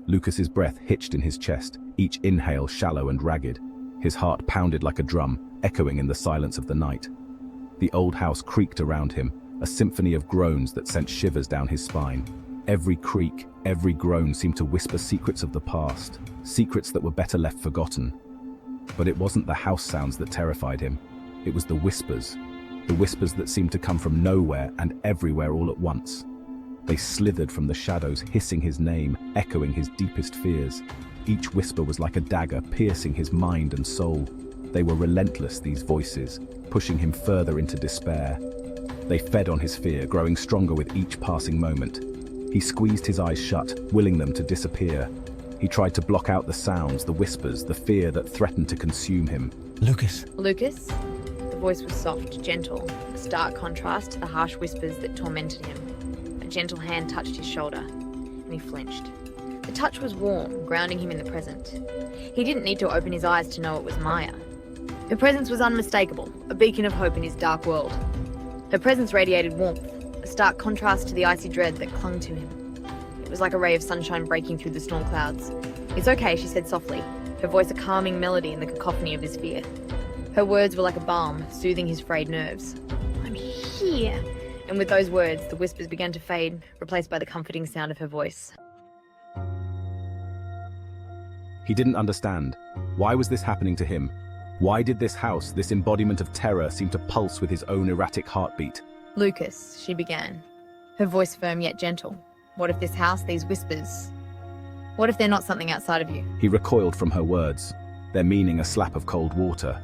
Lucas's breath hitched in his chest, each inhale shallow and ragged. His heart pounded like a drum, echoing in the silence of the night. The old house creaked around him, a symphony of groans that sent shivers down his spine. Every creak, every groan seemed to whisper secrets of the past, secrets that were better left forgotten. But it wasn't the house sounds that terrified him. It was the whispers that seemed to come from nowhere and everywhere all at once. They slithered from the shadows, hissing his name, echoing his deepest fears. Each whisper was like a dagger, piercing his mind and soul. They were relentless, these voices, pushing him further into despair. They fed on his fear, growing stronger with each passing moment. He squeezed his eyes shut, willing them to disappear. He tried to block out the sounds, the whispers, the fear that threatened to consume him. Lucas. Lucas? The voice was soft, gentle, a stark contrast to the harsh whispers that tormented him. A gentle hand touched his shoulder, and he flinched. The touch was warm, grounding him in the present. He didn't need to open his eyes to know it was Maya. Her presence was unmistakable, a beacon of hope in his dark world. Her presence radiated warmth, a stark contrast to the icy dread that clung to him. It was like a ray of sunshine breaking through the storm clouds. "It's okay," she said softly, her voice a calming melody in the cacophony of his fear. Her words were like a balm, soothing his frayed nerves. "I'm here." And with those words, the whispers began to fade, replaced by the comforting sound of her voice. He didn't understand. Why was this happening to him? Why did this house, this embodiment of terror, seem to pulse with his own erratic heartbeat? "Lucas," she began, her voice firm yet gentle. "What if this house, these whispers, what if they're not something outside of you?" He recoiled from her words, their meaning a slap of cold water.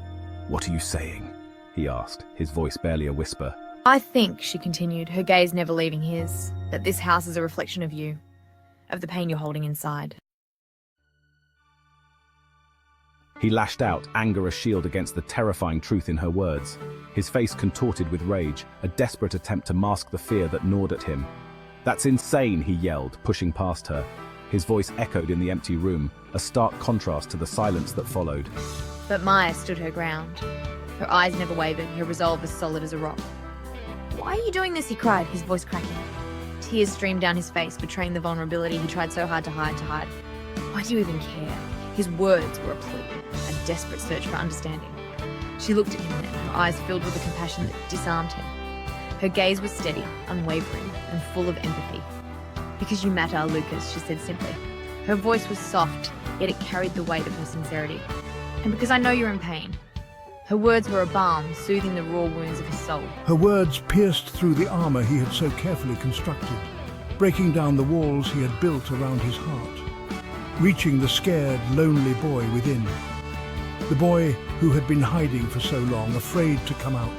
"What are you saying?" he asked, his voice barely a whisper. "I think," she continued, her gaze never leaving his, "that this house is a reflection of you, of the pain you're holding inside." He lashed out, anger a shield against the terrifying truth in her words. His face contorted with rage, a desperate attempt to mask the fear that gnawed at him. "That's insane," he yelled, pushing past her. His voice echoed in the empty room, a stark contrast to the silence that followed. But Maya stood her ground. Her eyes never wavered, her resolve as solid as a rock. "Why are you doing this?" he cried, his voice cracking. Tears streamed down his face, betraying the vulnerability he tried so hard to hide. "Why do you even care?" His words were a plea, a desperate search for understanding. She looked at him then, her eyes filled with a compassion that disarmed him. Her gaze was steady, unwavering, and full of empathy. "Because you matter, Lucas," she said simply. Her voice was soft, yet it carried the weight of her sincerity. "And because I know you're in pain." Her words were a balm, soothing the raw wounds of his soul. Her words pierced through the armor he had so carefully constructed, breaking down the walls he had built around his heart, reaching the scared, lonely boy within. The boy who had been hiding for so long, afraid to come out.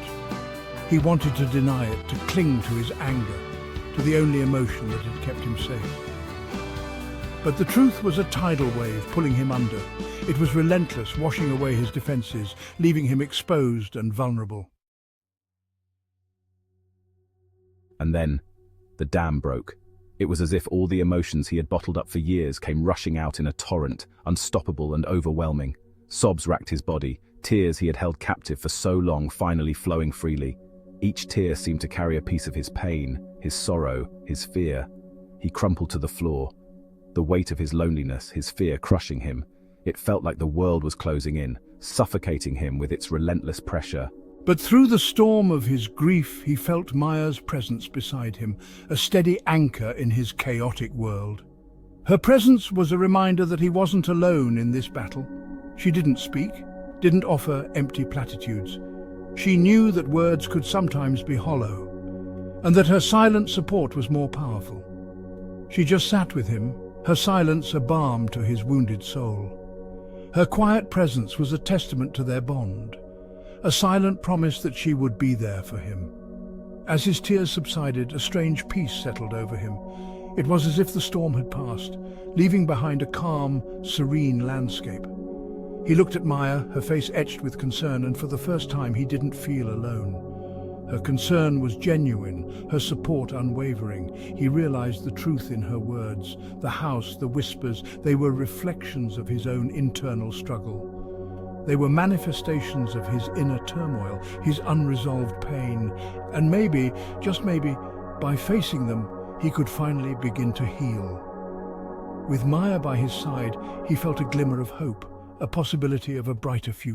He wanted to deny it, to cling to his anger, to the only emotion that had kept him safe. But the truth was a tidal wave pulling him under. It was relentless, washing away his defenses, leaving him exposed and vulnerable. And then, the dam broke. It was as if all the emotions he had bottled up for years came rushing out in a torrent, unstoppable and overwhelming. Sobs racked his body, tears he had held captive for so long finally flowing freely. Each tear seemed to carry a piece of his pain, his sorrow, his fear. He crumpled to the floor, the weight of his loneliness, his fear crushing him. It felt like the world was closing in, suffocating him with its relentless pressure. But through the storm of his grief, he felt Maya's presence beside him, a steady anchor in his chaotic world. Her presence was a reminder that he wasn't alone in this battle. She didn't speak, didn't offer empty platitudes. She knew that words could sometimes be hollow, and that her silent support was more powerful. She just sat with him, her silence a balm to his wounded soul. Her quiet presence was a testament to their bond, a silent promise that she would be there for him. As his tears subsided, a strange peace settled over him. It was as if the storm had passed, leaving behind a calm, serene landscape. He looked at Maya, her face etched with concern, and for the first time he didn't feel alone. Her concern was genuine, her support unwavering. He realized the truth in her words. The house, the whispers, they were reflections of his own internal struggle. They were manifestations of his inner turmoil, his unresolved pain. And maybe, just maybe, by facing them, he could finally begin to heal. With Maya by his side, he felt a glimmer of hope, a possibility of a brighter future.